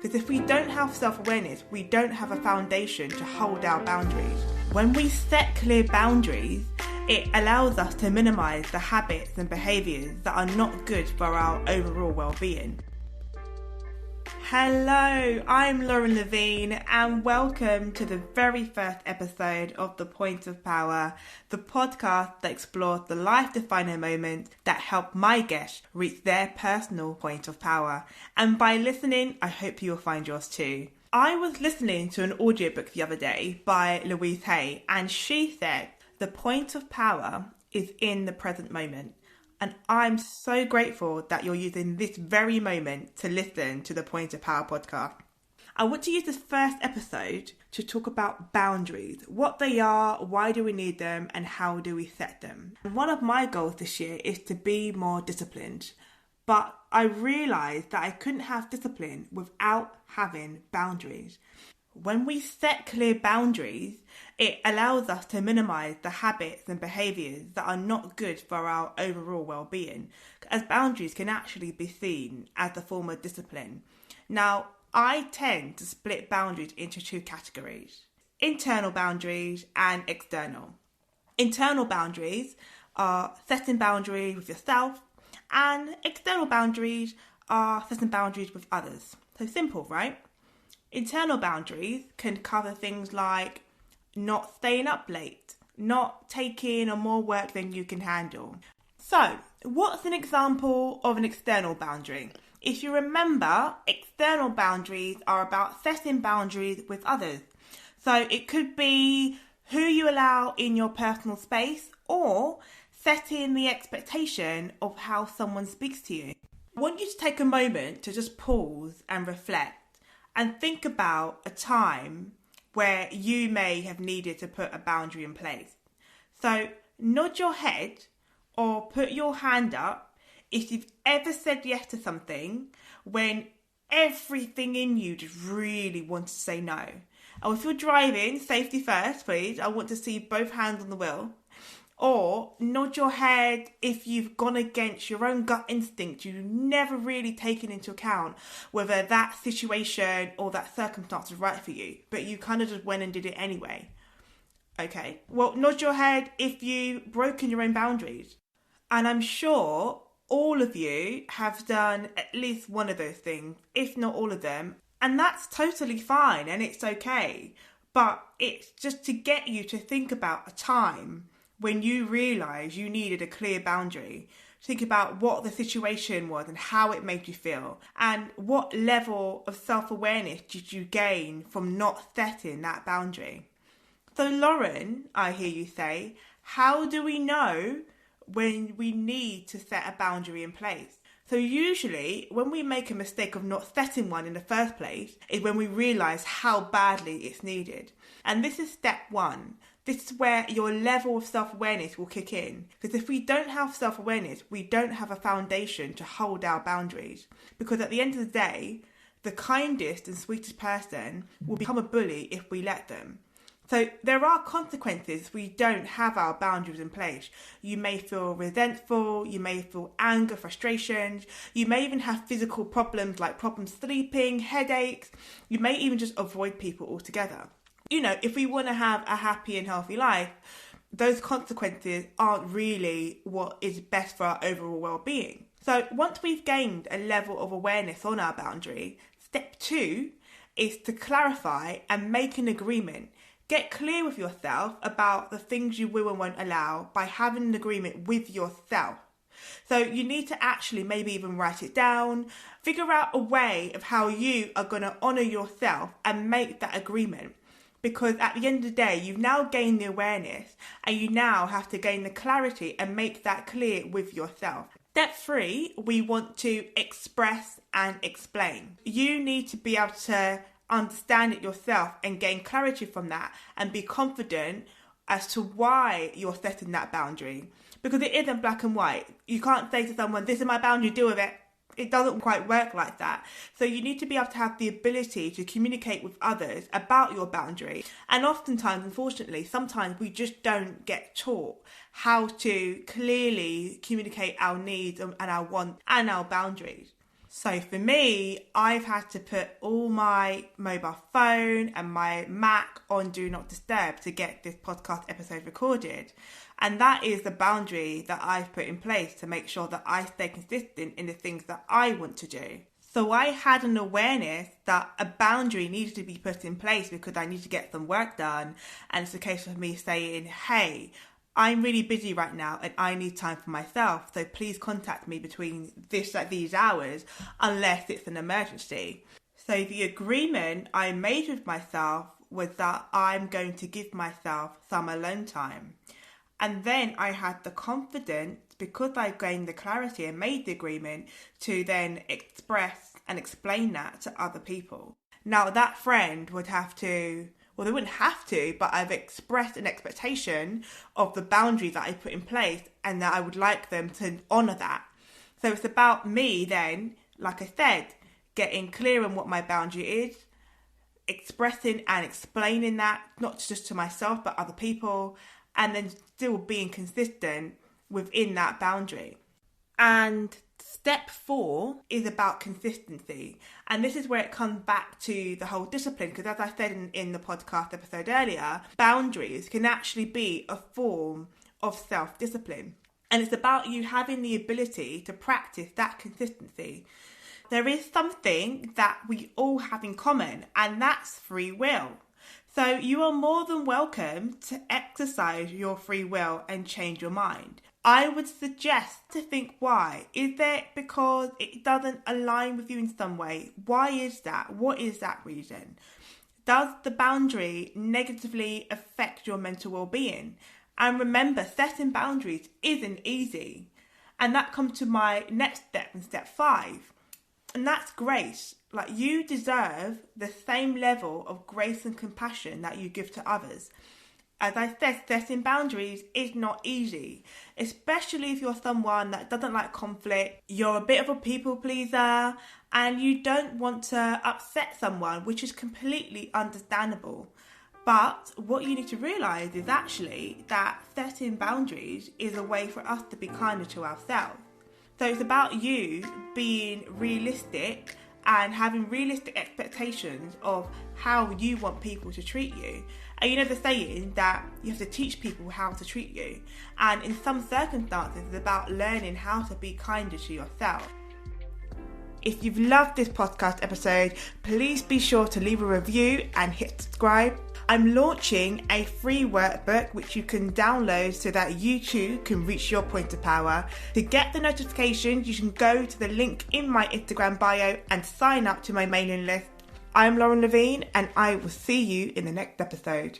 Because if we don't have self-awareness, we don't have a foundation to hold our boundaries. When we set clear boundaries, it allows us to minimize the habits and behaviors that are not good for our overall well-being. Hello, I'm Lavene and welcome to the very first episode of The Point of Power, the podcast that explores the life-defining moments that help my guests reach their personal point of power. And by listening, I hope you'll find yours too. I was listening to an audiobook the other day by Lavene, and she said, the point of power is in the present moment. And I'm so grateful that you're using this very moment to listen to the Point of Power podcast. I want to use this first episode to talk about boundaries, what they are, why do we need them, and how do we set them. And one of my goals this year is to be more disciplined. But I realised that I couldn't have discipline without having boundaries. When we set clear boundaries, it allows us to minimise the habits and behaviours that are not good for our overall well-being, as boundaries can actually be seen as a form of discipline. Now, I tend to split boundaries into two categories: internal boundaries and external. Internal boundaries are setting boundaries with yourself, and external boundaries are setting boundaries with others. So simple, right? Internal boundaries can cover things like not staying up late, not taking on more work than you can handle. So, what's an example of an external boundary? If you remember, external boundaries are about setting boundaries with others. So it could be who you allow in your personal space or setting the expectation of how someone speaks to you. I want you to take a moment to just pause and reflect and think about a time where you may have needed to put a boundary in place. So nod your head or put your hand up if you've ever said yes to something when everything in you just really wanted to say no. And if you're driving, safety first, please. I want to see both hands on the wheel. Or nod your head if you've gone against your own gut instinct. You've never really taken into account whether that situation or that circumstance was right for you, but you kind of just went and did it anyway. Okay, well, nod your head if you've broken your own boundaries. And I'm sure all of you have done at least one of those things, if not all of them. And that's totally fine and it's okay. But it's just to get you to think about a time when you realise you needed a clear boundary. Think about what the situation was and how it made you feel, and what level of self-awareness did you gain from not setting that boundary. So Lauren, I hear you say, how do we know when we need to set a boundary in place? So usually when we make a mistake of not setting one in the first place is when we realise how badly it's needed. And this is step one. This is where your level of self-awareness will kick in. Because if we don't have self-awareness, we don't have a foundation to hold our boundaries. Because at the end of the day, the kindest and sweetest person will become a bully if we let them. So there are consequences if we don't have our boundaries in place. You may feel resentful, you may feel anger, frustrations, you may even have physical problems like problems sleeping, headaches, you may even just avoid people altogether. You know, if we want to have a happy and healthy life, those consequences aren't really what is best for our overall well-being. So once we've gained a level of awareness on our boundary, step two is to clarify and make an agreement. Get clear with yourself about the things you will and won't allow by having an agreement with yourself. So you need to actually maybe even write it down, figure out a way of how you are going to honour yourself and make that agreement. Because at the end of the day, you've now gained the awareness and you now have to gain the clarity and make that clear with yourself. Step 3, we want to express and explain. You need to be able to understand it yourself and gain clarity from that and be confident as to why you're setting that boundary. Because it isn't black and white. You can't say to someone, this is my boundary, deal with it. It doesn't quite work like that. So you need to be able to have the ability to communicate with others about your boundary. And oftentimes, unfortunately, sometimes we just don't get taught how to clearly communicate our needs and our wants and our boundaries. So for me, I've had to put all my mobile phone and my Mac on Do Not Disturb to get this podcast episode recorded. And that is the boundary that I've put in place to make sure that I stay consistent in the things that I want to do. So I had an awareness that a boundary needed to be put in place because I need to get some work done. And it's a case of me saying, hey, I'm really busy right now and I need time for myself. So please contact me between these hours unless it's an emergency. So the agreement I made with myself was that I'm going to give myself some alone time. And then I had the confidence, because I gained the clarity and made the agreement, to then express and explain that to other people. Now that friend would have to, well, they wouldn't have to, but I've expressed an expectation of the boundary that I put in place and that I would like them to honour that. So it's about me then, like I said, getting clear on what my boundary is, expressing and explaining that, not just to myself, but other people, and then still being consistent within that boundary. And step 4 is about consistency. And this is where it comes back to the whole discipline, because as I said in the podcast episode earlier, boundaries can actually be a form of self-discipline. And it's about you having the ability to practice that consistency. There is something that we all have in common, and that's free will. So you are more than welcome to exercise your free will and change your mind. I would suggest to think why. Is it because it doesn't align with you in some way? Why is that? What is that reason? Does the boundary negatively affect your mental well-being? And remember, setting boundaries isn't easy. And that comes to my next step in step 5. And that's grace. Like, you deserve the same level of grace and compassion that you give to others. As I said, setting boundaries is not easy, especially if you're someone that doesn't like conflict, you're a bit of a people pleaser, and you don't want to upset someone, which is completely understandable. But what you need to realise is actually that setting boundaries is a way for us to be kinder to ourselves. So it's about you being realistic and having realistic expectations of how you want people to treat you. And you know the saying that you have to teach people how to treat you. And in some circumstances, it's about learning how to be kinder to yourself. If you've loved this podcast episode, please be sure to leave a review and hit subscribe. I'm launching a free workbook which you can download so that you too can reach your point of power. To get the notifications, you can go to the link in my Instagram bio and sign up to my mailing list. I'm Lavene and I will see you in the next episode.